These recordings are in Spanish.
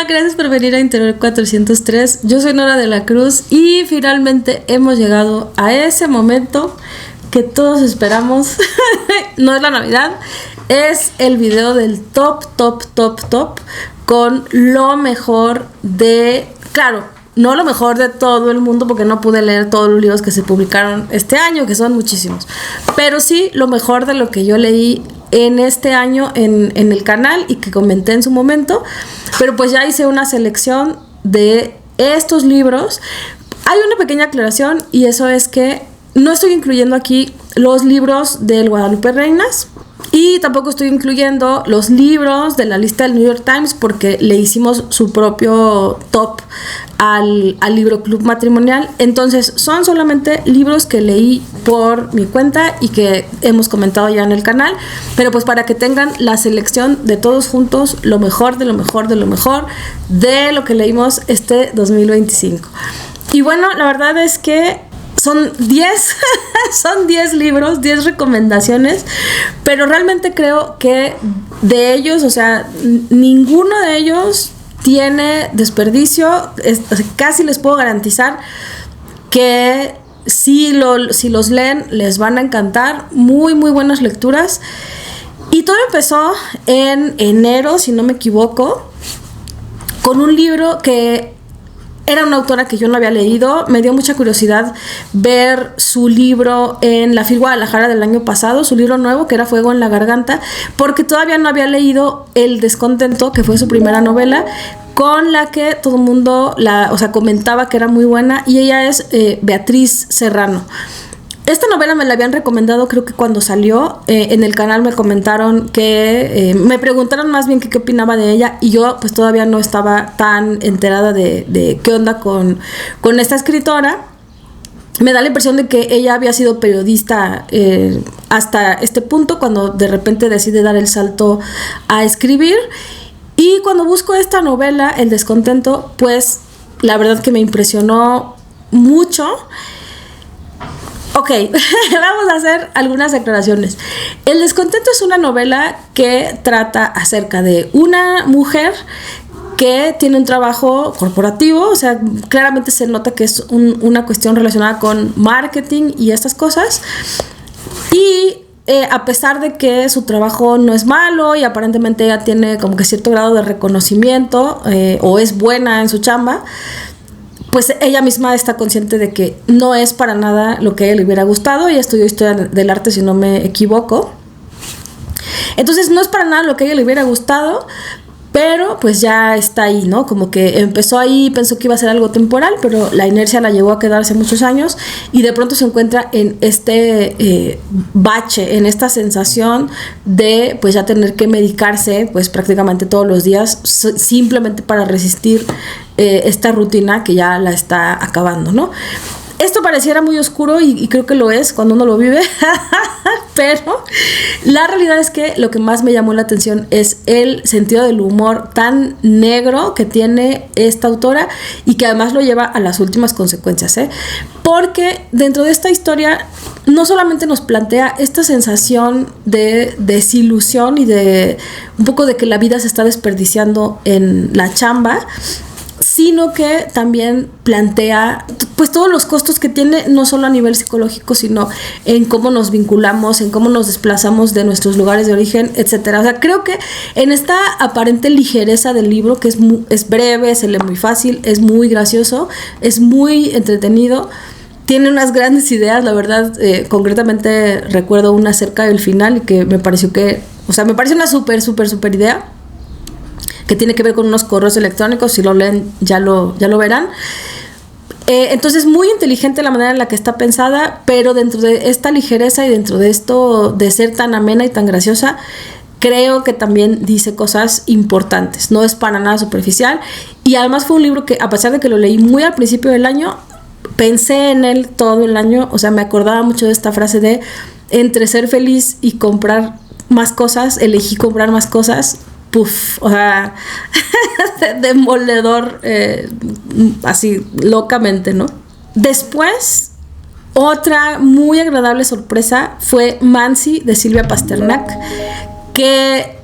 Gracias por venir a Interior 403. Yo soy Nora de la Cruz y finalmente hemos llegado a ese momento que todos esperamos. No es la Navidad, es el video del top con lo mejor de... Claro, no lo mejor de todo el mundo porque no pude leer todos los libros que se publicaron este año, que son muchísimos, pero sí lo mejor de lo que yo leí en este año en el canal y que comenté en su momento. Pero pues ya hice una selección de estos libros. Hay una pequeña aclaración y eso es que no estoy incluyendo aquí los libros del Guadalupe Reinas y tampoco estoy incluyendo los libros de la lista del New York Times porque le hicimos su propio top al libro Club Matrimonial. Entonces son solamente libros que leí por mi cuenta y que hemos comentado ya en el canal, pero pues para que tengan la selección de todos juntos, lo mejor de lo mejor de lo mejor de lo que leímos este 2025. Y bueno, la verdad es que son 10 son 10 libros, 10 recomendaciones, pero realmente creo que de ellos, o sea, ninguno de ellos tiene desperdicio. Casi les puedo garantizar que si los leen les van a encantar. Muy buenas lecturas. Y todo empezó en enero, si no me equivoco, con un libro que era una autora que yo no había leído. Me dio mucha curiosidad ver su libro en la FIL Guadalajara del año pasado, su libro nuevo, que era Fuego en la Garganta, porque todavía no había leído El Descontento, que fue su primera novela, con la que todo el mundo comentaba que era muy buena, y ella es Beatriz Serrano. Esta novela me la habían recomendado, creo que cuando salió. En el canal me comentaron que... me preguntaron más bien qué opinaba de ella, y yo pues todavía no estaba tan enterada de qué onda con esta escritora. Me da la impresión de que ella había sido periodista hasta este punto, cuando de repente decide dar el salto a escribir. Y cuando busco esta novela, El Descontento, pues la verdad que me impresionó mucho. Ok, vamos a hacer algunas aclaraciones. El Descontento es una novela que trata acerca de una mujer que tiene un trabajo corporativo. O sea, claramente se nota que es una cuestión relacionada con marketing y estas cosas. Y a pesar de que su trabajo no es malo y aparentemente ella tiene como que cierto grado de reconocimiento, o es buena en su chamba, pues ella misma está consciente de que no es para nada lo que a ella le hubiera gustado. Ella estudió historia del arte, si no me equivoco. Entonces no es para nada lo que a ella le hubiera gustado, pero pues ya está ahí, ¿no? Como que empezó ahí, pensó que iba a ser algo temporal, pero la inercia la llevó a quedarse muchos años, y de pronto se encuentra en este bache, en esta sensación de pues ya tener que medicarse pues prácticamente todos los días, simplemente para resistir esta rutina que ya la está acabando, ¿no? Esto pareciera muy oscuro y creo que lo es cuando uno lo vive, pero la realidad es que lo que más me llamó la atención es el sentido del humor tan negro que tiene esta autora, y que además lo lleva a las últimas consecuencias, porque dentro de esta historia no solamente nos plantea esta sensación de desilusión y de un poco de que la vida se está desperdiciando en la chamba, sino que también plantea pues todos los costos que tiene, no solo a nivel psicológico, sino en cómo nos vinculamos, en cómo nos desplazamos de nuestros lugares de origen, etcétera. O sea, creo que en esta aparente ligereza del libro, que es breve, se lee muy fácil, es muy gracioso, es muy entretenido, tiene unas grandes ideas, la verdad. Concretamente recuerdo una acerca del final y que me pareció una súper idea, que tiene que ver con unos correos electrónicos. Si lo leen ya lo verán. Entonces, muy inteligente la manera en la que está pensada, pero dentro de esta ligereza y dentro de esto de ser tan amena y tan graciosa, creo que también dice cosas importantes, no es para nada superficial. Y además fue un libro que, a pesar de que lo leí muy al principio del año, pensé en él todo el año. O sea, me acordaba mucho de esta frase de: entre ser feliz y comprar más cosas, elegí comprar más cosas. Puf, o sea, demoledor, así locamente, ¿no? Después, otra muy agradable sorpresa fue Mansi, de Silvia Pasternak, que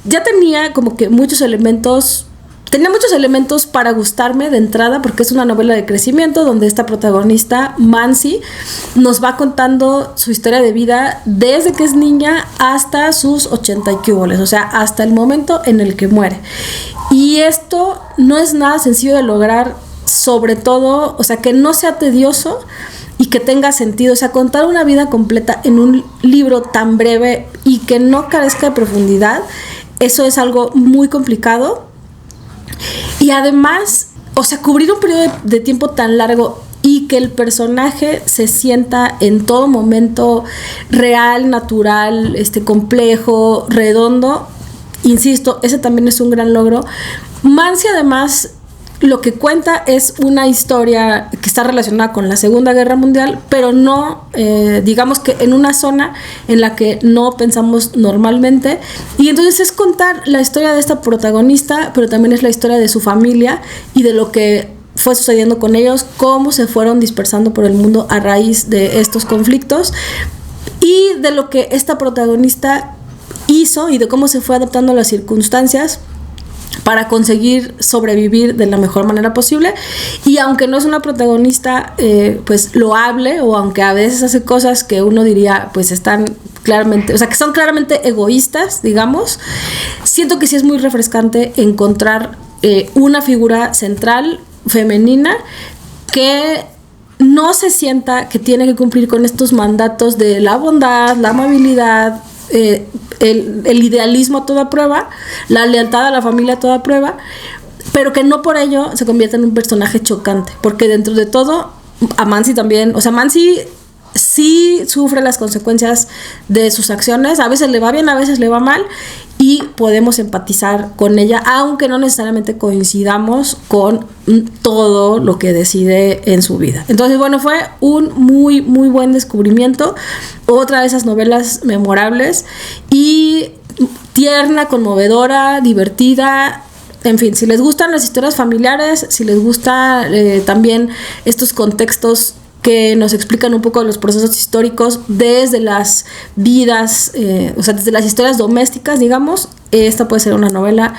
ya tenía como que muchos elementos tenía muchos elementos para gustarme de entrada, porque es una novela de crecimiento donde esta protagonista, Mansi, nos va contando su historia de vida desde que es niña hasta sus 80 y quíboles, o sea, hasta el momento en el que muere. Y esto no es nada sencillo de lograr, sobre todo, o sea, que no sea tedioso y que tenga sentido, o sea, contar una vida completa en un libro tan breve y que no carezca de profundidad, eso es algo muy complicado. Y además, o sea, cubrir un periodo de tiempo tan largo y que el personaje se sienta en todo momento real, natural, complejo, redondo, insisto, ese también es un gran logro. Mansi, además, lo que cuenta es una historia que está relacionada con la Segunda Guerra Mundial, pero no, digamos que en una zona en la que no pensamos normalmente. Y entonces es contar la historia de esta protagonista, pero también es la historia de su familia y de lo que fue sucediendo con ellos, cómo se fueron dispersando por el mundo a raíz de estos conflictos y de lo que esta protagonista hizo y de cómo se fue adaptando a las circunstancias para conseguir sobrevivir de la mejor manera posible. Y aunque no es una protagonista pues loable, o aunque a veces hace cosas que uno diría pues están claramente, o sea, que son claramente egoístas, digamos, siento que sí es muy refrescante encontrar una figura central femenina que no se sienta que tiene que cumplir con estos mandatos de la bondad, la amabilidad, el idealismo a toda prueba, la lealtad a la familia a toda prueba, pero que no por ello se convierta en un personaje chocante, porque dentro de todo a Mansi también, o sea, Mansi sí sufre las consecuencias de sus acciones, a veces le va bien, a veces le va mal, y podemos empatizar con ella, aunque no necesariamente coincidamos con todo lo que decide en su vida. Entonces, bueno, fue un muy, muy buen descubrimiento, otra de esas novelas memorables y tierna, conmovedora, divertida. En fin, si les gustan las historias familiares, si les gusta también estos contextos que nos explican un poco los procesos históricos desde las vidas, o sea, desde las historias domésticas, digamos, esta puede ser una novela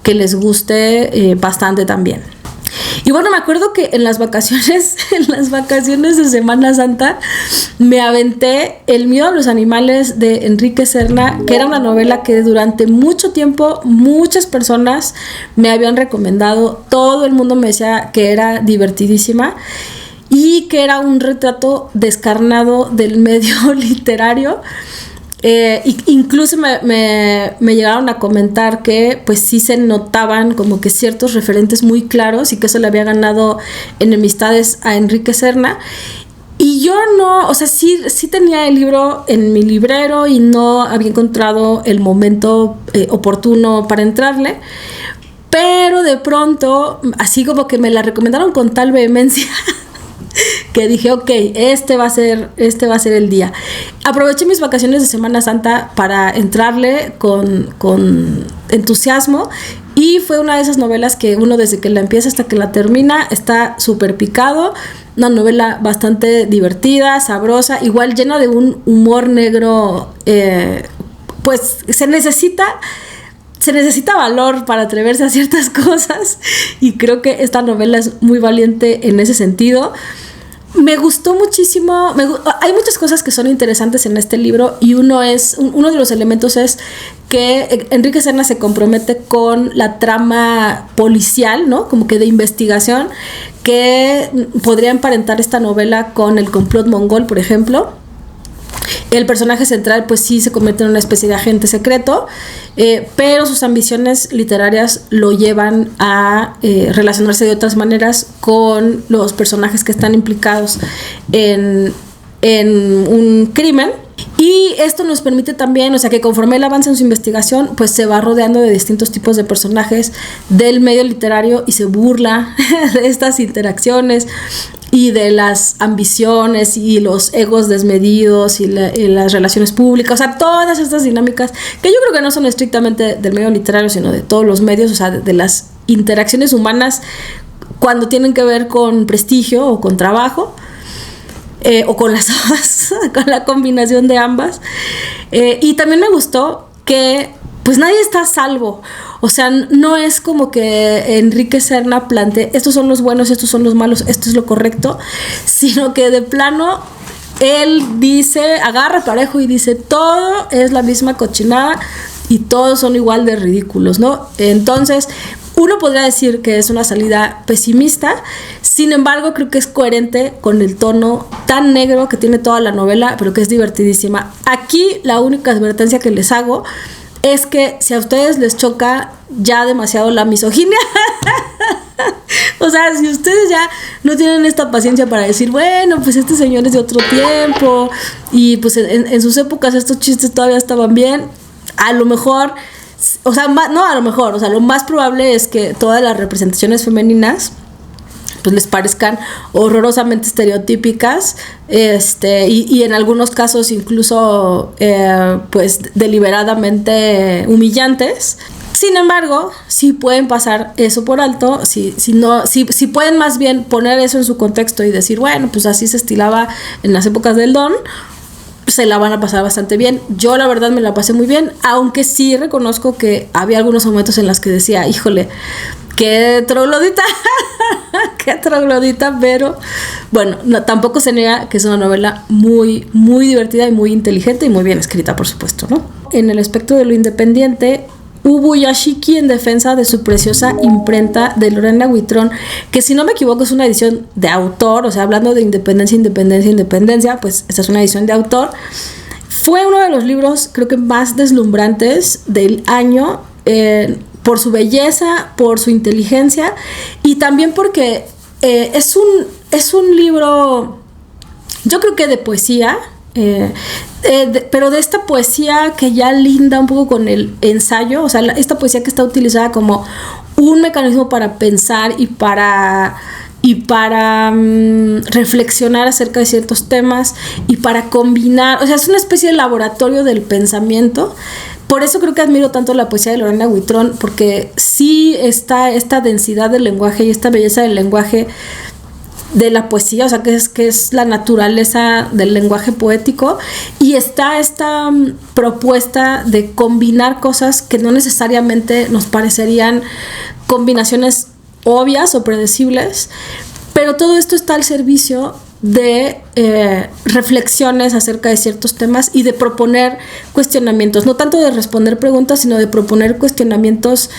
que les guste bastante también. Y bueno, me acuerdo que en las vacaciones de Semana Santa, me aventé El miedo a los animales de Enrique Serna, que era una novela que durante mucho tiempo muchas personas me habían recomendado. Todo el mundo me decía que era divertidísima y que era un retrato descarnado del medio literario. Incluso me llegaron a comentar que pues sí se notaban como que ciertos referentes muy claros y que eso le había ganado enemistades a Enrique Serna. Y yo no, o sea, sí tenía el libro en mi librero y no había encontrado el momento oportuno para entrarle, pero de pronto, así como que me la recomendaron con tal vehemencia que dije, ok, este va a ser el día. Aproveché mis vacaciones de Semana Santa para entrarle con entusiasmo, y fue una de esas novelas que uno desde que la empieza hasta que la termina está súper picado. Una novela bastante divertida, sabrosa, igual llena de un humor negro, pues se necesita valor para atreverse a ciertas cosas, y creo que esta novela es muy valiente en ese sentido. Me gustó muchísimo, hay muchas cosas que son interesantes en este libro, y uno de los elementos es que Enrique Serna se compromete con la trama policial, ¿no? Como que de investigación, que podría emparentar esta novela con El complot mongol, por ejemplo. El personaje central pues sí se convierte en una especie de agente secreto, pero sus ambiciones literarias lo llevan a relacionarse de otras maneras con los personajes que están implicados en un crimen. Y esto nos permite también, o sea, que conforme él avanza en su investigación, pues se va rodeando de distintos tipos de personajes del medio literario y se burla de estas interacciones y de las ambiciones y los egos desmedidos y las relaciones públicas, o sea, todas estas dinámicas que yo creo que no son estrictamente del medio literario, sino de todos los medios, o sea, de las interacciones humanas cuando tienen que ver con prestigio o con trabajo. O con las ambas, con la combinación de ambas. Y también me gustó que pues nadie está a salvo. O sea, no es como que Enrique Serna plantee, estos son los buenos, estos son los malos, esto es lo correcto, sino que de plano él dice, agarra parejo y dice, todo es la misma cochinada y todos son igual de ridículos, ¿no? Entonces, uno podría decir que es una salida pesimista, sin embargo, creo que es coherente con el tono tan negro que tiene toda la novela, pero que es divertidísima. Aquí, la única advertencia que les hago es que si a ustedes les choca ya demasiado la misoginia, o sea, si ustedes ya no tienen esta paciencia para decir, bueno, pues este señor es de otro tiempo y pues en sus épocas estos chistes todavía estaban bien, a lo mejor, o sea, no a lo mejor, o sea, lo más probable es que todas las representaciones femeninas pues les parezcan horrorosamente estereotípicas, y en algunos casos incluso pues deliberadamente humillantes. Sin embargo, si pueden pasar eso por alto, si pueden más bien poner eso en su contexto y decir, bueno, pues así se estilaba en las épocas del Don, se la van a pasar bastante bien. Yo la verdad me la pasé muy bien, aunque sí reconozco que había algunos momentos en los que decía, híjole, qué troglodita, qué troglodita, pero bueno, no, tampoco se niega que es una novela muy, muy divertida y muy inteligente y muy bien escrita, por supuesto, ¿no? En el aspecto de lo independiente, Ubu Yashiki en defensa de su preciosa imprenta de Lorena Huitrón, que si no me equivoco es una edición de autor, o sea, hablando de independencia, pues esta es una edición de autor. Fue uno de los libros, creo que más deslumbrantes del año, por su belleza, por su inteligencia y también porque es un libro, yo creo que de poesía, pero de esta poesía que ya linda un poco con el ensayo, o sea, esta poesía que está utilizada como un mecanismo para pensar y para reflexionar acerca de ciertos temas y para combinar, o sea, es una especie de laboratorio del pensamiento. Por eso creo que admiro tanto la poesía de Lorena Huitrón, porque sí está esta densidad del lenguaje y esta belleza del lenguaje de la poesía, o sea, que es la naturaleza del lenguaje poético, y está esta propuesta de combinar cosas que no necesariamente nos parecerían combinaciones obvias o predecibles, pero todo esto está al servicio de reflexiones acerca de ciertos temas y de proponer cuestionamientos, no tanto de responder preguntas, sino de proponer cuestionamientos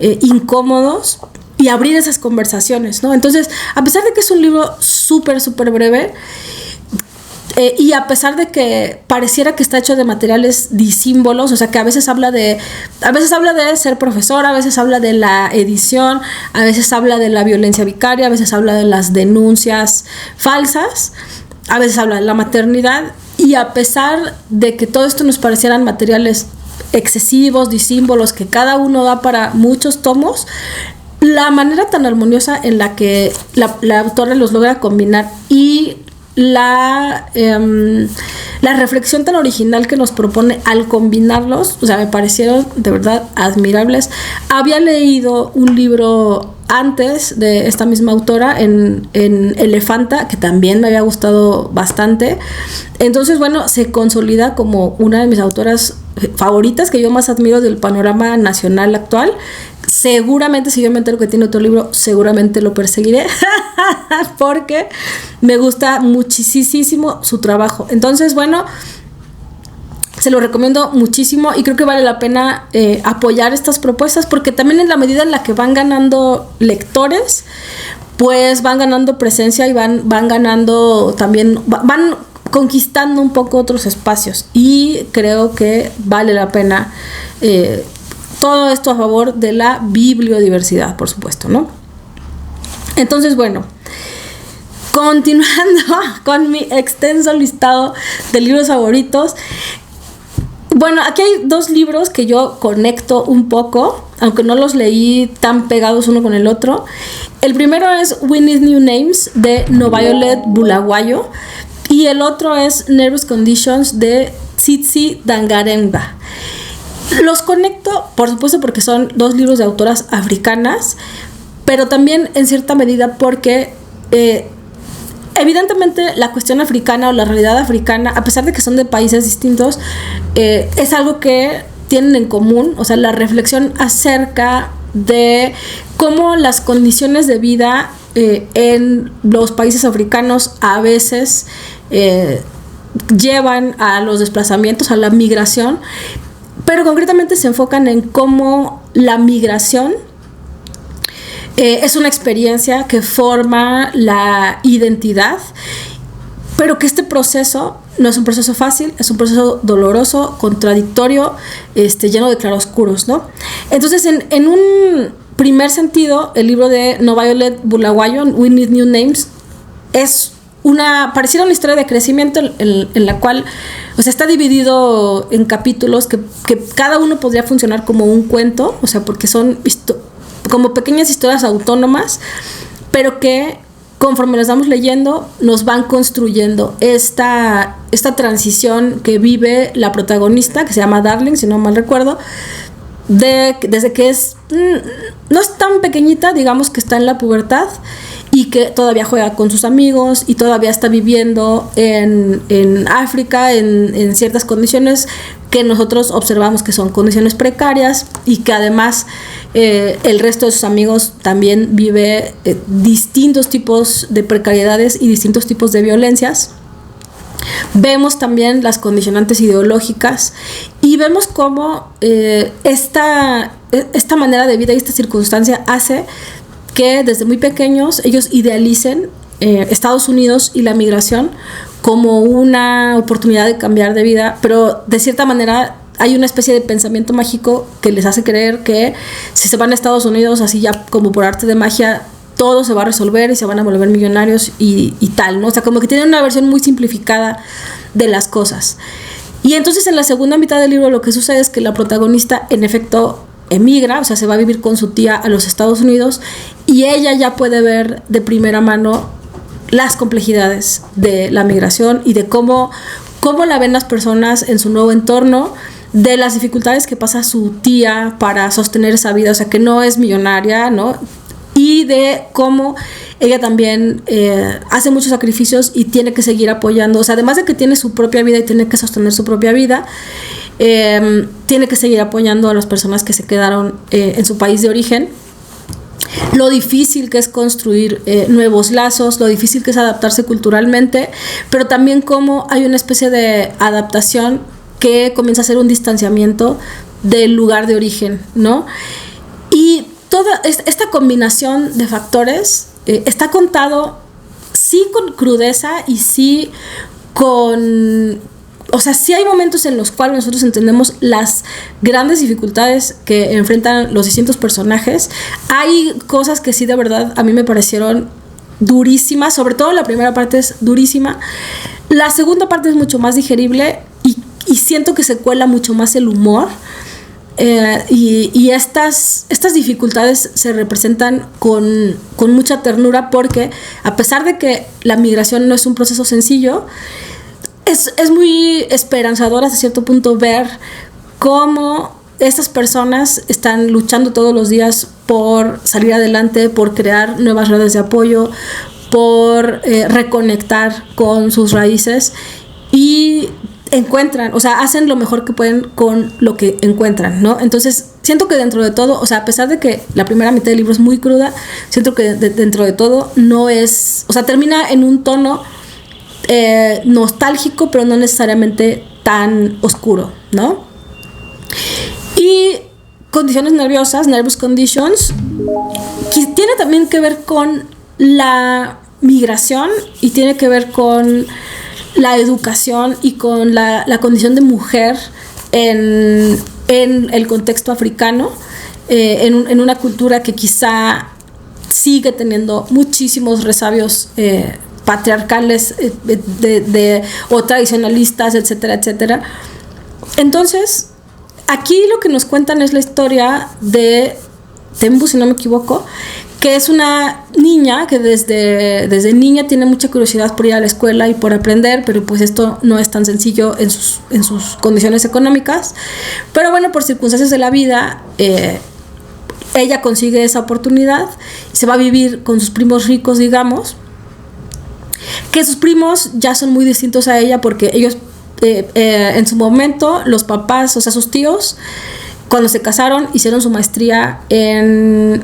incómodos y abrir esas conversaciones, ¿no? Entonces, a pesar de que es un libro súper, súper breve, y a pesar de que pareciera que está hecho de materiales disímbolos, o sea, que a veces habla de ser profesor, a veces habla de la edición, a veces habla de la violencia vicaria, a veces habla de las denuncias falsas, a veces habla de la maternidad, y a pesar de que todo esto nos parecieran materiales excesivos, disímbolos, que cada uno da para muchos tomos, la manera tan armoniosa en la que la autora los logra combinar y la reflexión tan original que nos propone al combinarlos, o sea, me parecieron de verdad admirables. Había leído un libro antes de esta misma autora en Elefanta, que también me había gustado bastante. Entonces, bueno, se consolida como una de mis autoras favoritas, que yo más admiro del panorama nacional actual. Seguramente, si yo me entero que tiene otro libro, seguramente lo perseguiré porque me gusta muchísimo su trabajo. Entonces, bueno, se lo recomiendo muchísimo y creo que vale la pena apoyar estas propuestas, porque también en la medida en la que van ganando lectores, pues van ganando presencia y van ganando también, van conquistando un poco otros espacios, y creo que vale la pena todo esto a favor de la bibliodiversidad, por supuesto, ¿no? Entonces, bueno, continuando con mi extenso listado de libros favoritos. Bueno, aquí hay dos libros que yo conecto un poco, aunque no los leí tan pegados uno con el otro. El primero es We Need New Names, de Noviolet Bulawayo, y el otro es Nervous Conditions, de Tsitsi Dangarembga. Los conecto, por supuesto, porque son dos libros de autoras africanas, pero también en cierta medida porque evidentemente la cuestión africana o la realidad africana, a pesar de que son de países distintos, es algo que tienen en común, o sea, la reflexión acerca de cómo las condiciones de vida en los países africanos a veces llevan a los desplazamientos, a la migración, pero concretamente se enfocan en cómo la migración es una experiencia que forma la identidad, pero que este proceso no es un proceso fácil, es un proceso doloroso, contradictorio, lleno de claroscuros, ¿no? Entonces, en un primer sentido, el libro de Violet Bulawayo, We Need New Names, pareciera una historia de crecimiento en la cual, o sea, está dividido en capítulos que cada uno podría funcionar como un cuento, o sea, porque son como pequeñas historias autónomas, pero que conforme las vamos leyendo nos van construyendo esta transición que vive la protagonista, que se llama Darling, si no mal recuerdo, desde que no es tan pequeñita, digamos que está en la pubertad y que todavía juega con sus amigos y todavía está viviendo en África en ciertas condiciones que nosotros observamos que son condiciones precarias, y que además el resto de sus amigos también vive distintos tipos de precariedades y distintos tipos de violencias. Vemos también las condicionantes ideológicas y vemos cómo esta manera de vida y esta circunstancia hace que desde muy pequeños ellos idealicen Estados Unidos y la migración como una oportunidad de cambiar de vida, pero de cierta manera hay una especie de pensamiento mágico que les hace creer que si se van a Estados Unidos, así ya como por arte de magia, todo se va a resolver y se van a volver millonarios y tal, ¿no? O sea, como que tienen una versión muy simplificada de las cosas. Y entonces en la segunda mitad del libro lo que sucede es que la protagonista en efecto emigra, o sea, se va a vivir con su tía a los Estados Unidos, y ella ya puede ver de primera mano las complejidades de la migración y de cómo la ven las personas en su nuevo entorno, de las dificultades que pasa su tía para sostener esa vida, o sea, que no es millonaria, ¿no? Y de cómo ella también hace muchos sacrificios y tiene que seguir apoyando, o sea, además de que tiene su propia vida y tiene que sostener su propia vida, tiene que seguir apoyando a las personas que se quedaron en su país de origen. Lo difícil que es construir nuevos lazos, lo difícil que es adaptarse culturalmente, pero también cómo hay una especie de adaptación que comienza a ser un distanciamiento del lugar de origen, ¿no? Y toda esta combinación de factores está contado sí con crudeza y sí con... O sea, sí hay momentos en los cuales nosotros entendemos las grandes dificultades que enfrentan los distintos personajes. Hay cosas que sí de verdad a mí me parecieron durísimas, sobre todo la primera parte es durísima. La segunda parte es mucho más digerible y siento que se cuela mucho más el humor. Y estas dificultades se representan con mucha ternura, porque a pesar de que la migración no es un proceso sencillo, es muy esperanzador hasta cierto punto ver cómo estas personas están luchando todos los días por salir adelante, por crear nuevas redes de apoyo, por reconectar con sus raíces, y encuentran, o sea, hacen lo mejor que pueden con lo que encuentran, ¿no? Entonces, siento que dentro de todo, o sea, a pesar de que la primera mitad del libro es muy cruda, siento que dentro de todo no es, o sea, termina en un tono nostálgico, pero no necesariamente tan oscuro, ¿no? Y condiciones nerviosas, nervous conditions, que tiene también que ver con la migración y tiene que ver con la educación y con la condición de mujer en el contexto africano, en una cultura que quizá sigue teniendo muchísimos resabios patriarcales o tradicionalistas, etcétera, etcétera. Entonces, aquí lo que nos cuentan es la historia de Tembu, si no me equivoco, que es una niña que desde niña tiene mucha curiosidad por ir a la escuela y por aprender, pero pues esto no es tan sencillo en sus condiciones económicas. Pero bueno, por circunstancias de la vida, ella consigue esa oportunidad y se va a vivir con sus primos ricos, digamos, que sus primos ya son muy distintos a ella porque ellos en su momento los papás, o sea, sus tíos, cuando se casaron, hicieron su maestría en,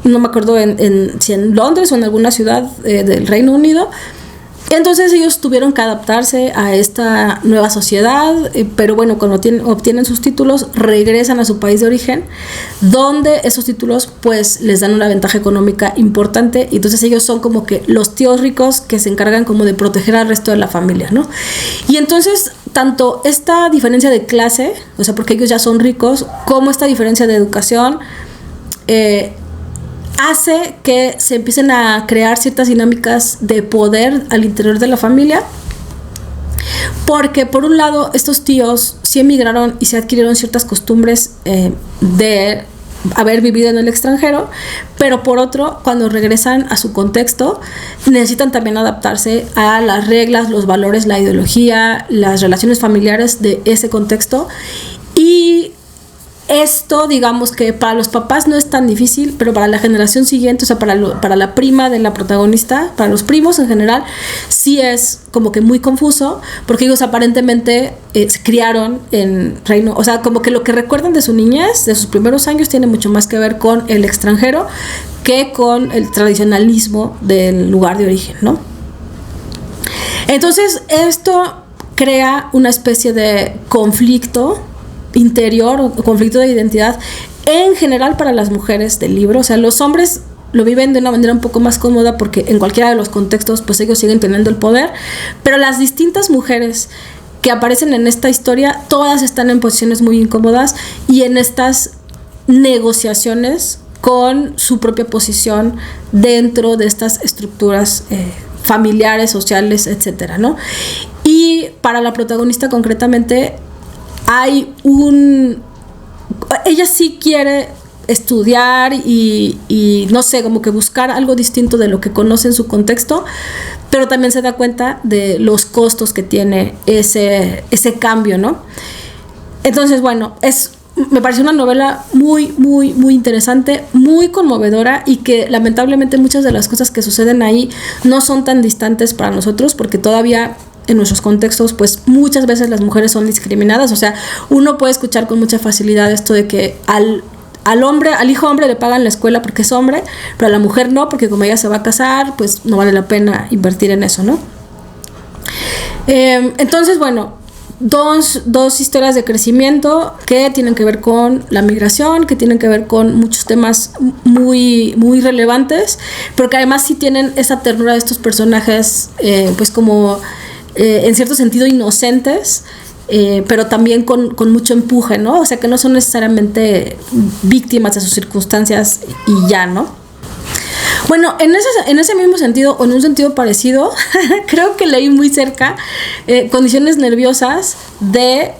no me acuerdo si en Londres o en alguna ciudad del Reino Unido. Entonces ellos tuvieron que adaptarse a esta nueva sociedad, pero bueno, cuando obtienen sus títulos, regresan a su país de origen, donde esos títulos pues les dan una ventaja económica importante, y entonces ellos son como que los tíos ricos que se encargan como de proteger al resto de la familia, ¿no? Y entonces tanto esta diferencia de clase, o sea, porque ellos ya son ricos, como esta diferencia de educación, hace que se empiecen a crear ciertas dinámicas de poder al interior de la familia, porque por un lado estos tíos sí emigraron y se adquirieron ciertas costumbres de haber vivido en el extranjero, pero por otro, cuando regresan a su contexto, necesitan también adaptarse a las reglas, los valores, la ideología, las relaciones familiares de ese contexto. Y esto, digamos que para los papás no es tan difícil, pero para la generación siguiente, o sea, para la prima de la protagonista, para los primos en general, sí es como que muy confuso, porque ellos aparentemente se criaron en Reino, o sea, como que lo que recuerdan de su niñez, de sus primeros años, tiene mucho más que ver con el extranjero que con el tradicionalismo del lugar de origen, ¿no? Entonces, esto crea una especie de conflicto interior o conflicto de identidad en general para las mujeres del libro. O sea, los hombres lo viven de una manera un poco más cómoda porque en cualquiera de los contextos pues ellos siguen teniendo el poder, pero las distintas mujeres que aparecen en esta historia todas están en posiciones muy incómodas y en estas negociaciones con su propia posición dentro de estas estructuras familiares, sociales, etcétera, ¿no? Y para la protagonista concretamente ella sí quiere estudiar y no sé, como que buscar algo distinto de lo que conoce en su contexto, pero también se da cuenta de los costos que tiene ese cambio, ¿no? Entonces, bueno, me pareció una novela muy, muy, muy interesante, muy conmovedora, y que lamentablemente muchas de las cosas que suceden ahí no son tan distantes para nosotros, porque todavía en nuestros contextos pues muchas veces las mujeres son discriminadas. O sea, uno puede escuchar con mucha facilidad esto de que al hijo hombre le pagan la escuela porque es hombre, pero a la mujer no, porque como ella se va a casar pues no vale la pena invertir en eso, ¿no? Entonces, bueno, dos historias de crecimiento que tienen que ver con la migración, que tienen que ver con muchos temas muy, muy relevantes, pero que además sí tienen esa ternura de estos personajes pues como en cierto sentido inocentes, pero también con mucho empuje, ¿no? O sea, que no son necesariamente víctimas de sus circunstancias y ya, ¿no? Bueno, en ese mismo sentido, o en un sentido parecido, creo que leí muy cerca Condiciones nerviosas, de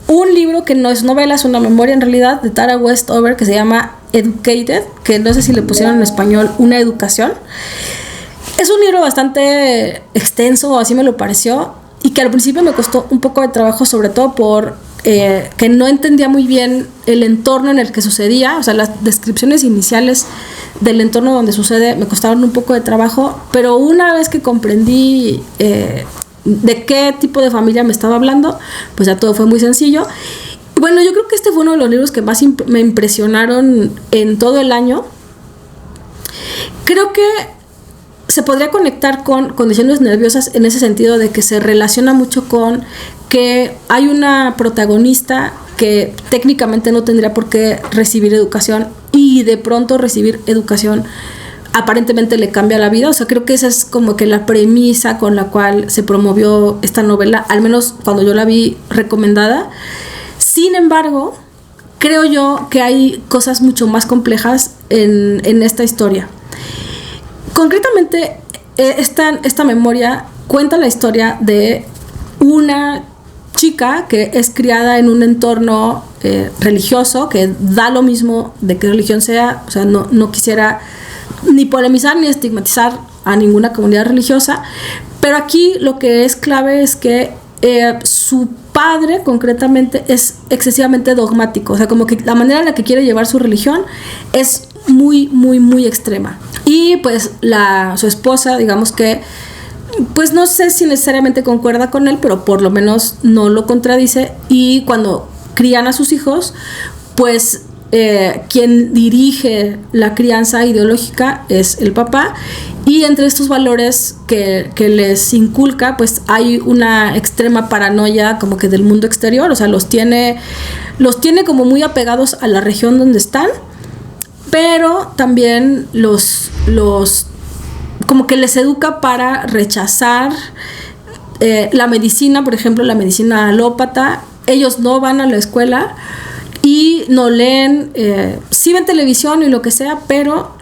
un libro que no es novela, es una memoria en realidad, de Tara Westover, que se llama Educated, que no sé si le pusieron en español Una educación. Es un libro bastante extenso, así me lo pareció, y que al principio me costó un poco de trabajo, sobre todo por que no entendía muy bien el entorno en el que sucedía. O sea, las descripciones iniciales del entorno donde sucede me costaron un poco de trabajo, pero una vez que comprendí de qué tipo de familia me estaba hablando, pues ya todo fue muy sencillo. Bueno, yo creo que este fue uno de los libros que más me impresionaron en todo el año. Creo que se podría conectar con Condiciones nerviosas en ese sentido de que se relaciona mucho con que hay una protagonista que técnicamente no tendría por qué recibir educación, y de pronto recibir educación aparentemente le cambia la vida. O sea, creo que esa es como que la premisa con la cual se promovió esta novela, al menos cuando yo la vi recomendada. Sin embargo, creo yo que hay cosas mucho más complejas en esta historia. Concretamente, esta memoria cuenta la historia de una chica que es criada en un entorno religioso, que da lo mismo de qué religión sea. O sea, no quisiera ni polemizar ni estigmatizar a ninguna comunidad religiosa, pero aquí lo que es clave es que su padre concretamente es excesivamente dogmático. O sea, como que la manera en la que quiere llevar su religión es muy, muy, muy extrema. Y pues su esposa, digamos que pues no sé si necesariamente concuerda con él, pero por lo menos no lo contradice. Y cuando crían a sus hijos, pues quien dirige la crianza ideológica es el papá, y entre estos valores que les inculca, pues hay una extrema paranoia como que del mundo exterior, o sea, los tiene como muy apegados a la región donde están, pero también los como que les educa para rechazar la medicina, por ejemplo, la medicina alópata. Ellos no van a la escuela y no leen, sí ven televisión y lo que sea, pero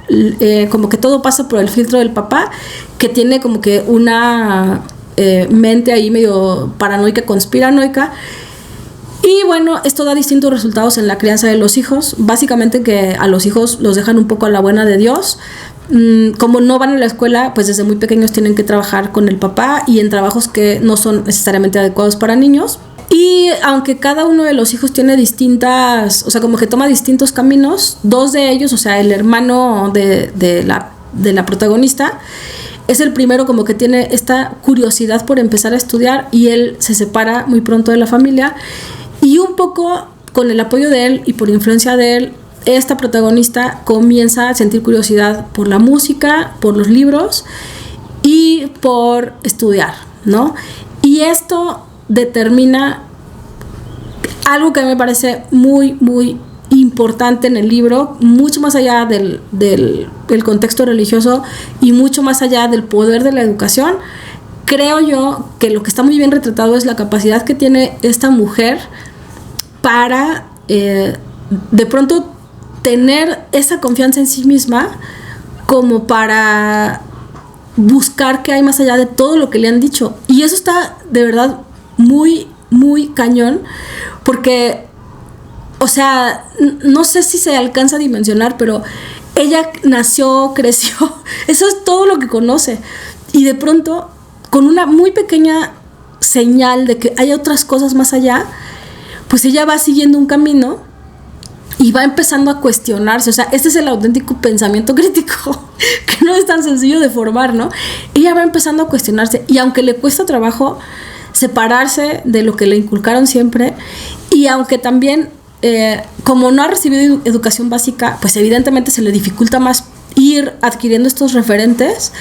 como que todo pasa por el filtro del papá, que tiene como que una mente ahí medio paranoica, conspiranoica. Y bueno, esto da distintos resultados en la crianza de los hijos. Básicamente que a los hijos los dejan un poco a la buena de Dios. Como no van a la escuela, pues desde muy pequeños tienen que trabajar con el papá y en trabajos que no son necesariamente adecuados para niños. Y aunque cada uno de los hijos tiene distintas, o sea, como que toma distintos caminos, dos de ellos, o sea, el hermano de la protagonista, es el primero como que tiene esta curiosidad por empezar a estudiar, y él se separa muy pronto de la familia, y un poco con el apoyo de él y por influencia de él, esta protagonista comienza a sentir curiosidad por la música, por los libros y por estudiar, ¿no? Y esto determina algo que me parece muy, muy importante en el libro, mucho más allá del contexto religioso y mucho más allá del poder de la educación. Creo yo que lo que está muy bien retratado es la capacidad que tiene esta mujer para de pronto tener esa confianza en sí misma como para buscar qué hay más allá de todo lo que le han dicho. Y eso está de verdad muy, muy cañón, porque, o sea, no sé si se alcanza a dimensionar, pero ella nació, creció, eso es todo lo que conoce, y de pronto, con una muy pequeña señal de que hay otras cosas más allá, pues ella va siguiendo un camino y va empezando a cuestionarse. O sea, este es el auténtico pensamiento crítico, que no es tan sencillo de formar, ¿no? Ella va empezando a cuestionarse, y aunque le cuesta trabajo separarse de lo que le inculcaron siempre, y aunque también como no ha recibido educación básica, pues evidentemente se le dificulta más ir adquiriendo estos referentes,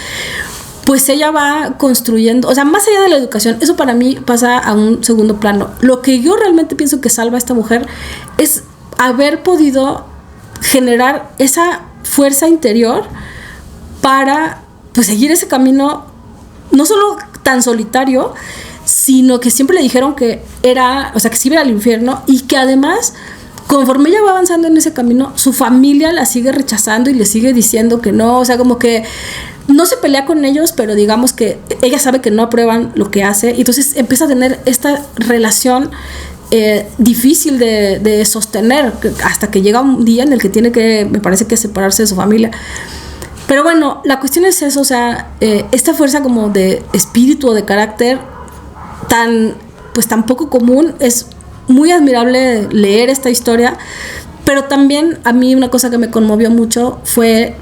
pues ella va construyendo, o sea, más allá de la educación, eso para mí pasa a un segundo plano. Lo que yo realmente pienso que salva a esta mujer es haber podido generar esa fuerza interior para, pues, seguir ese camino, no solo tan solitario, sino que siempre le dijeron que era, o sea, que se iba al infierno, y que además, conforme ella va avanzando en ese camino, su familia la sigue rechazando y le sigue diciendo que no, o sea, como que no se pelea con ellos, pero digamos que ella sabe que no aprueban lo que hace, y entonces empieza a tener esta relación difícil de sostener, hasta que llega un día en el que tiene que, me parece que, separarse de su familia. Pero bueno, la cuestión es eso, o sea, esta fuerza como de espíritu o de carácter tan poco común. Es muy admirable leer esta historia, pero también a mí una cosa que me conmovió mucho fue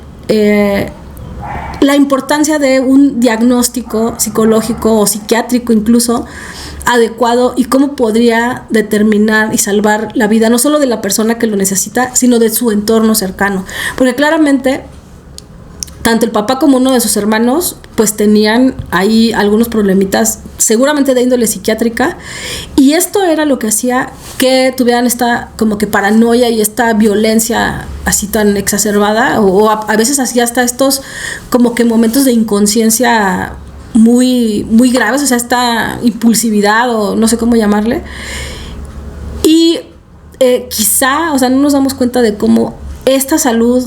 la importancia de un diagnóstico psicológico o psiquiátrico incluso adecuado, y cómo podría determinar y salvar la vida no solo de la persona que lo necesita, sino de su entorno cercano, porque claramente tanto el papá como uno de sus hermanos pues tenían ahí algunos problemitas, seguramente de índole psiquiátrica, y esto era lo que hacía que tuvieran esta como que paranoia y esta violencia así tan exacerbada, o a veces hacía hasta estos como que momentos de inconsciencia muy, muy graves, o sea, esta impulsividad o no sé cómo llamarle. Y quizá, o sea, no nos damos cuenta de cómo esta salud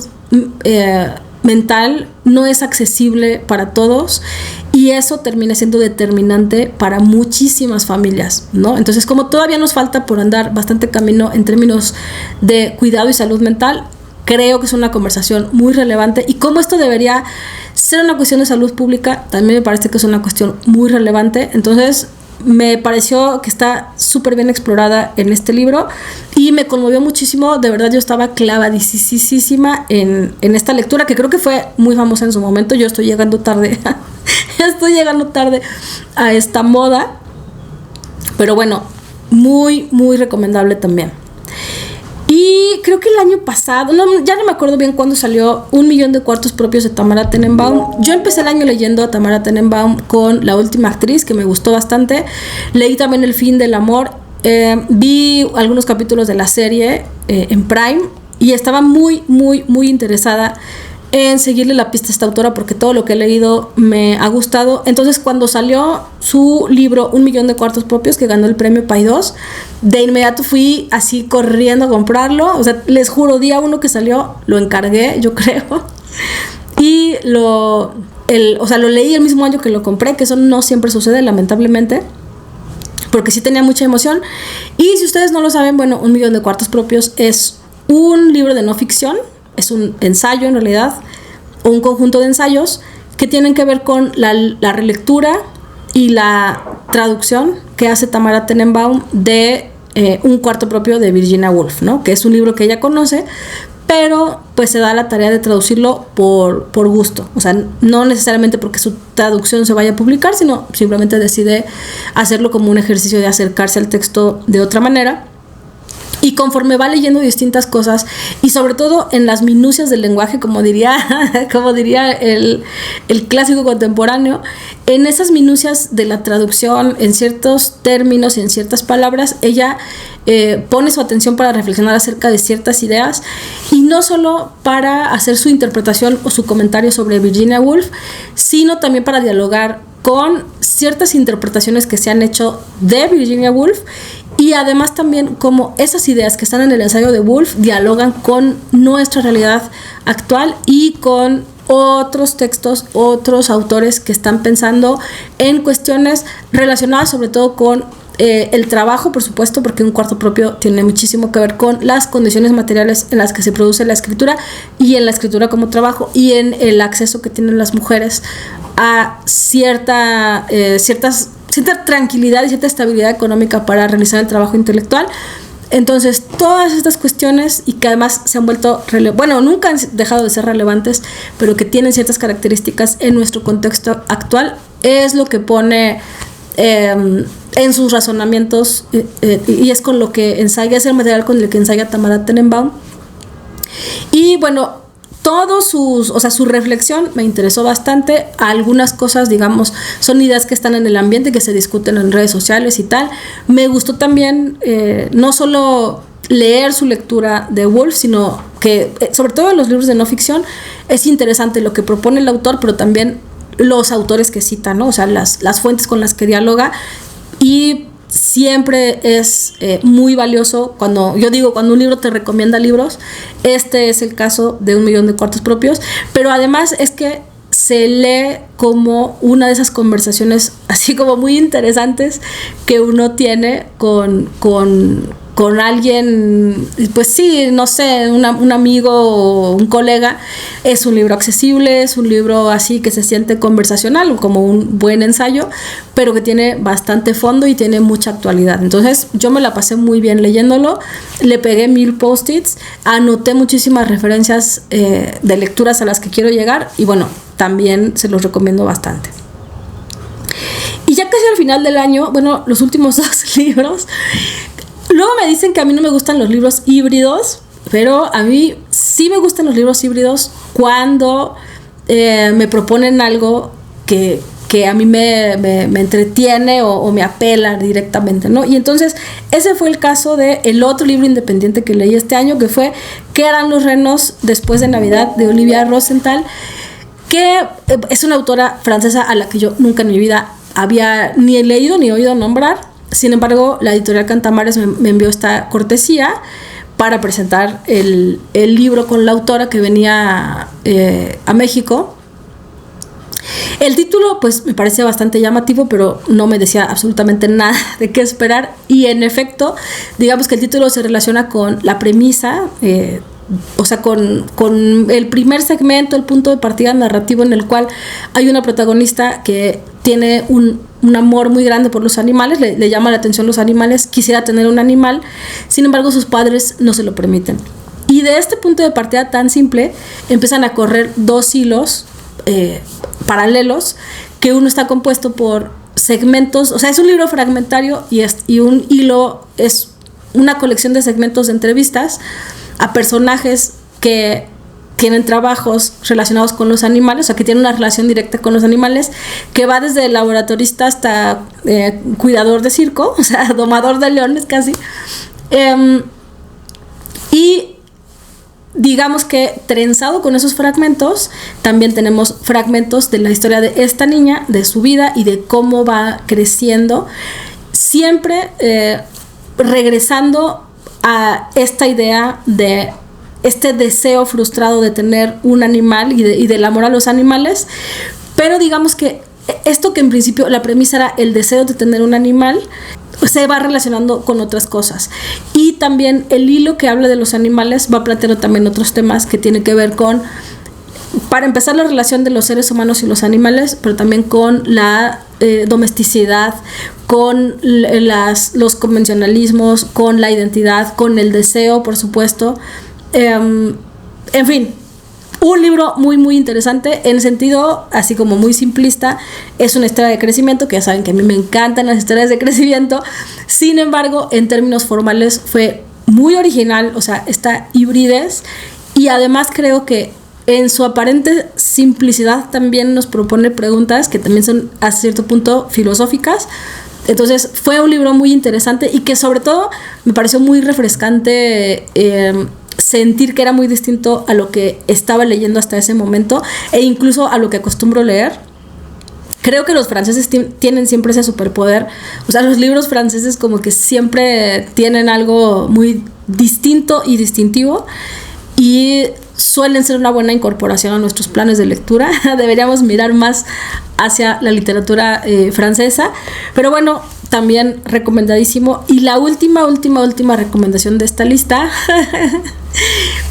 mental no es accesible para todos, y eso termina siendo determinante para muchísimas familias, ¿no? Entonces, como todavía nos falta por andar bastante camino en términos de cuidado y salud mental, creo que es una conversación muy relevante, y como esto debería ser una cuestión de salud pública, también me parece que es una cuestión muy relevante. Entonces, me pareció que está súper bien explorada en este libro y me conmovió muchísimo. De verdad, yo estaba clavadísima en esta lectura, que creo que fue muy famosa en su momento. Yo estoy llegando tarde a esta moda, pero bueno, muy, muy recomendable también. Y creo que el año pasado, ya no me acuerdo bien cuándo salió 1 millón de cuartos propios de Tamara Tenenbaum. Yo empecé el año leyendo a Tamara Tenenbaum con La última actriz, que me gustó bastante. Leí también El fin del amor. Vi algunos capítulos de la serie en Prime y estaba muy, muy, muy interesada en seguirle la pista a esta autora, porque todo lo que he leído me ha gustado. Entonces, cuando salió su libro 1 millón de cuartos propios, que ganó el premio Paidós, de inmediato fui así corriendo a comprarlo. O sea, les juro, día 1 que salió, lo encargué, yo creo. Y lo leí el mismo año que lo compré, que eso no siempre sucede, lamentablemente, porque sí tenía mucha emoción. Y si ustedes no lo saben, bueno, 1 millón de cuartos propios es un libro de no ficción. Es un ensayo en realidad, o un conjunto de ensayos que tienen que ver con la relectura y la traducción que hace Tamara Tenenbaum de Un cuarto propio de Virginia Woolf, ¿no? Que es un libro que ella conoce, pero pues se da la tarea de traducirlo por gusto. O sea, no necesariamente porque su traducción se vaya a publicar, sino simplemente decide hacerlo como un ejercicio de acercarse al texto de otra manera. Y conforme va leyendo distintas cosas, y sobre todo en las minucias del lenguaje, como diría el clásico contemporáneo, en esas minucias de la traducción, en ciertos términos y en ciertas palabras, ella pone su atención para reflexionar acerca de ciertas ideas, y no solo para hacer su interpretación o su comentario sobre Virginia Woolf, sino también para dialogar con ciertas interpretaciones que se han hecho de Virginia Woolf. Y además también cómo esas ideas que están en el ensayo de Woolf dialogan con nuestra realidad actual y con otros textos, otros autores que están pensando en cuestiones relacionadas sobre todo con el trabajo, por supuesto, porque Un cuarto propio tiene muchísimo que ver con las condiciones materiales en las que se produce la escritura y en la escritura como trabajo y en el acceso que tienen las mujeres a cierta tranquilidad y cierta estabilidad económica para realizar el trabajo intelectual. Entonces, todas estas cuestiones, y que además se han vuelto nunca han dejado de ser relevantes, pero que tienen ciertas características en nuestro contexto actual, es lo que pone en sus razonamientos, y es con lo que ensaya, es el material con el que ensaya Tamara Tenenbaum. Y bueno, su reflexión me interesó bastante. Algunas cosas, digamos, son ideas que están en el ambiente, que se discuten en redes sociales y tal. Me gustó también no solo leer su lectura de Woolf, sino que, sobre todo en los libros de no ficción, es interesante lo que propone el autor, pero también los autores que cita, ¿no? O sea, las fuentes con las que dialoga. Y siempre es muy valioso cuando un libro te recomienda libros. Este es el caso de 1 millón de cuartos propios, pero además es que se lee como una de esas conversaciones así como muy interesantes que uno tiene con alguien, pues sí, no sé, un amigo o un colega. Es un libro accesible, es un libro así que se siente conversacional, como un buen ensayo, pero que tiene bastante fondo y tiene mucha actualidad. Entonces yo me la pasé muy bien leyéndolo, le pegué 1000 post-its, anoté muchísimas referencias de lecturas a las que quiero llegar, y bueno, también se los recomiendo bastante. Y ya casi al final del año, bueno, los últimos 2 libros. Luego me dicen que a mí no me gustan los libros híbridos, pero a mí sí me gustan los libros híbridos cuando me proponen algo que a mí me entretiene o me apela directamente, ¿no? Y entonces ese fue el caso de el otro libro independiente que leí este año, que fue ¿Qué harán los renos después de Navidad?, de Olivia Rosenthal, que es una autora francesa a la que yo nunca en mi vida había ni leído ni oído nombrar. Sin embargo, la editorial Cantamares me envió esta cortesía para presentar el libro con la autora, que venía a México. El título pues me parecía bastante llamativo, pero no me decía absolutamente nada de qué esperar. Y en efecto, digamos que el título se relaciona con la premisa o sea, con el primer segmento, el punto de partida narrativo en el cual hay una protagonista que tiene un amor muy grande por los animales, le llama la atención los animales, quisiera tener un animal, sin embargo sus padres no se lo permiten. Y de este punto de partida tan simple empiezan a correr dos hilos paralelos, que uno está compuesto por segmentos, o sea, es un libro fragmentario y un hilo es una colección de segmentos de entrevistas a personajes que tienen trabajos relacionados con los animales, o sea, que tienen una relación directa con los animales, que va desde el laboratorista hasta cuidador de circo, o sea, domador de leones casi. Y digamos que trenzado con esos fragmentos, también tenemos fragmentos de la historia de esta niña, de su vida y de cómo va creciendo, siempre regresando a esta idea de este deseo frustrado de tener un animal y del amor a los animales, pero digamos que esto que en principio la premisa era el deseo de tener un animal, se va relacionando con otras cosas. Y también el hilo que habla de los animales va planteando también otros temas que tienen que ver con, para empezar, la relación de los seres humanos y los animales, pero también con la domesticidad, con los convencionalismos, con la identidad, con el deseo, por supuesto. En fin, un libro muy muy interesante en sentido así como muy simplista. Es una historia de crecimiento, que ya saben que a mí me encantan las historias de crecimiento. Sin embargo, en términos formales fue muy original, o sea, esta hibridez, y además creo que en su aparente simplicidad también nos propone preguntas que también son a cierto punto filosóficas. Entonces fue un libro muy interesante y que sobre todo me pareció muy refrescante sentir que era muy distinto a lo que estaba leyendo hasta ese momento e incluso a lo que acostumbro leer. Creo que los franceses tienen siempre ese superpoder, o sea, los libros franceses como que siempre tienen algo muy distinto y distintivo y suelen ser una buena incorporación a nuestros planes de lectura. Deberíamos mirar más hacia la literatura francesa, pero bueno, también recomendadísimo. Y la última recomendación de esta lista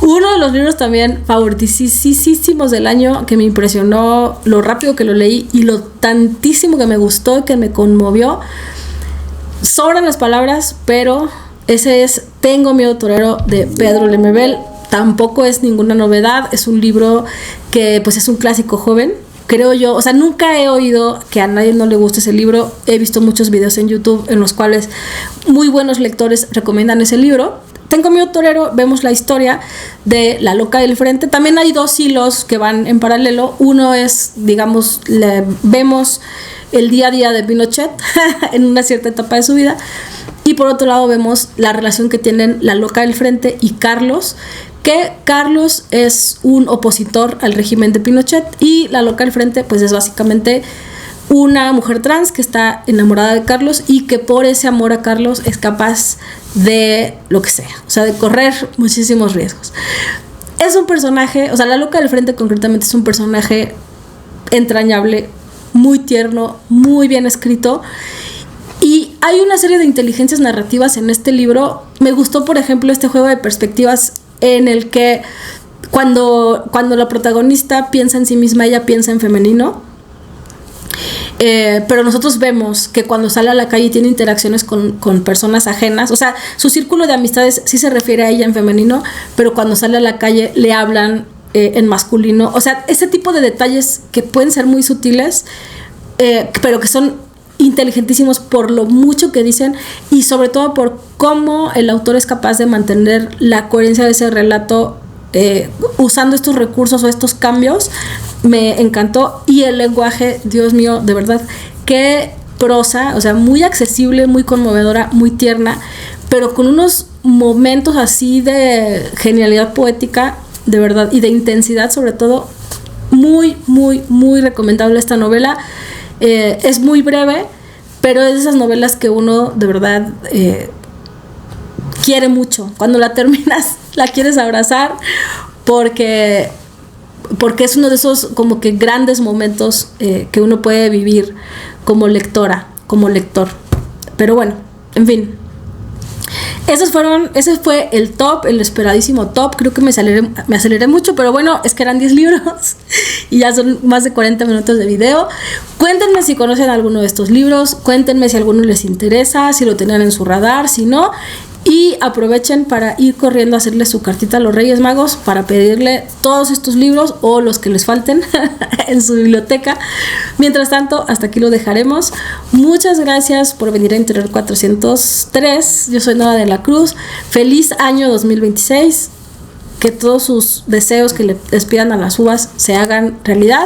uno de los libros también favoritísimos del año, que me impresionó lo rápido que lo leí y lo tantísimo que me gustó y que me conmovió. Sobran las palabras, pero ese es Tengo miedo torero, de Pedro Lemebel. Tampoco es ninguna novedad, es un libro que pues es un clásico joven, creo yo. O sea, nunca he oído que a nadie no le guste ese libro. He visto muchos videos en YouTube en los cuales muy buenos lectores recomiendan ese libro. Tengo miedo torero, vemos la historia de la loca del frente. También hay dos hilos que van en paralelo. Uno es, digamos, vemos el día a día de Pinochet en una cierta etapa de su vida. Y por otro lado vemos la relación que tienen la loca del frente y Carlos, que Carlos es un opositor al régimen de Pinochet y la loca del frente pues es básicamente una mujer trans que está enamorada de Carlos y que por ese amor a Carlos es capaz de lo que sea, o sea, de correr muchísimos riesgos. Es un personaje, o sea, la loca del frente concretamente es un personaje entrañable, muy tierno, muy bien escrito. Y hay una serie de inteligencias narrativas en este libro. Me gustó, por ejemplo, este juego de perspectivas en el que cuando la protagonista piensa en sí misma, ella piensa en femenino. Pero nosotros vemos que cuando sale a la calle tiene interacciones con personas ajenas. O sea, su círculo de amistades sí se refiere a ella en femenino, pero cuando sale a la calle le hablan en masculino. O sea, ese tipo de detalles que pueden ser muy sutiles, pero que son inteligentísimos por lo mucho que dicen y sobre todo por cómo el autor es capaz de mantener la coherencia de ese relato usando estos recursos o estos cambios. Me encantó. Y el lenguaje, Dios mío, de verdad, qué prosa, o sea, muy accesible, muy conmovedora, muy tierna, pero con unos momentos así de genialidad poética, de verdad, y de intensidad sobre todo. Muy, muy, muy recomendable esta novela. Es muy breve, pero es de esas novelas que uno de verdad quiere mucho. Cuando la terminas la quieres abrazar porque es uno de esos como que grandes momentos que uno puede vivir como lectora, como lector. Pero bueno, en fin, Ese fue el top, el esperadísimo top. Creo que me aceleré mucho, pero bueno, es que eran 10 libros y ya son más de 40 minutos de video. Cuéntenme si conocen alguno de estos libros, cuéntenme si alguno les interesa, si lo tenían en su radar, si no. Y aprovechen para ir corriendo a hacerle su cartita a los Reyes Magos para pedirle todos estos libros o los que les falten en su biblioteca. Mientras tanto, hasta aquí lo dejaremos. Muchas gracias por venir a Interior 403. Yo soy Nora de la Cruz. Feliz año 2026. Que todos sus deseos que les pidan a las uvas se hagan realidad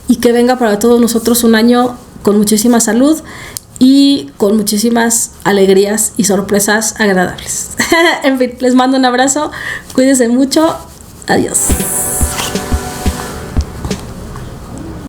y que venga para todos nosotros un año con muchísima salud y con muchísimas alegrías y sorpresas agradables. En fin, les mando un abrazo, cuídense mucho, adiós.